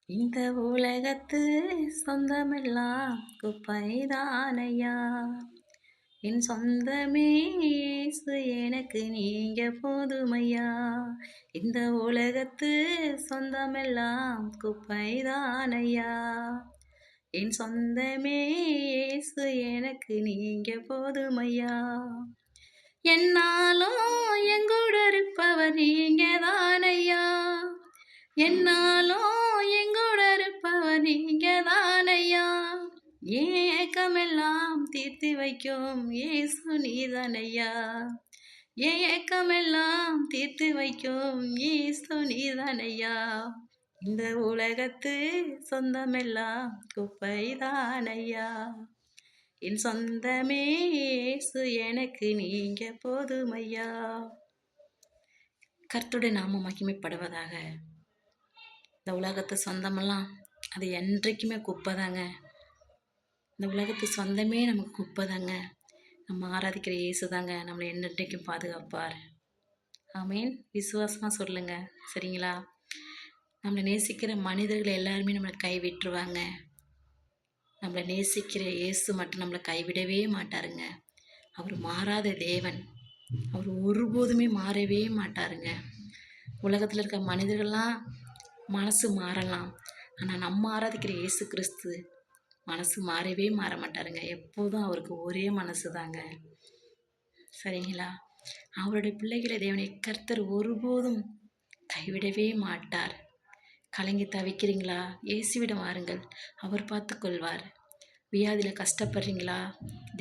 இந்த உலகத்து சொந்தமெல்லாம் குப்பைதானையா. என் சொந்தமே இயேசு, எனக்கு நீங்க போதுமையா. இந்த உலகத்து சொந்தமெல்லாம் குப்பைதானையா. என் சொந்தமே இயேசு, எனக்கு நீங்க போதுமையா. என்னாலும் எங்கூட இருப்பவர் நீங்க தானையா. என்னாலும் எங்கூட இருப்பவர் நீங்க தானையா. ஏன் ஏக்கமெல்லாம் தீர்த்து வைக்கும் இயேசு நீதானையா. ஏன் ஏக்கமெல்லாம் தீர்த்து வைக்கும் இயேசு நீதானையா. இந்த உலகத்து சொந்தமெல்லாம் குப்பைதானையா. என் சொந்தமே இயேசு, எனக்கு நீங்க போதுமையா. கர்த்தருடைய நாமம் மகிமைப்படுவதாக. இந்த உலகத்து சொந்தமெல்லாம் அது என்றைக்குமே குப்பைதாங்க. இந்த உலகத்து சொந்தமே நமக்கு குப்பைதாங்க. நம்ம ஆராதிக்கிற இயேசு தாங்க நம்மளை என்றைக்கும் பாதுகாப்பார். ஆமேன். விசுவாசமாக சொல்லுங்க, சரிங்களா? நம்மளை நேசிக்கிற மனிதர்கள் எல்லாருமே நம்மளை கைவிட்டுருவாங்க. நம்மளை நேசிக்கிற இயேசு மட்டும் நம்மளை கைவிடவே மாட்டாருங்க. அவர் மாறாத தேவன். அவர் ஒருபோதுமே மாறவே மாட்டாருங்க. உலகத்தில் இருக்க மனிதர்கள்லாம் மனசு மாறலாம், ஆனால் நம்ம ஆராதிக்கிற இயேசு கிறிஸ்து மனசு மாறவே மாற மாட்டாருங்க. எப்போதும் அவருக்கு ஒரே மனசு தாங்க, சரிங்களா? அவருடைய பிள்ளைகளை தேவனை கர்த்தர் ஒருபோதும் கைவிடவே மாட்டார். கலங்கி தவிக்கிறீங்களா? இயேசுவிடம் வாருங்கள், அவர் பார்த்து கொள்வார். வியாதியில் கஷ்டப்படுறீங்களா?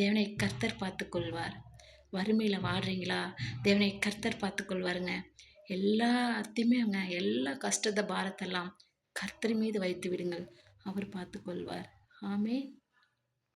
தேவனை கர்த்தர் பார்த்து கொள்வார். வறுமையில் வாடுறீங்களா? தேவனை கர்த்தர் பார்த்து கொள்வாருங்க. எல்லாத்தையுமே எல்லா கஷ்டத்தை பாரத்தெல்லாம் கர்த்தர் மீது வைத்து விடுங்கள், அவர் பார்த்து கொள்வார். ஆமென்.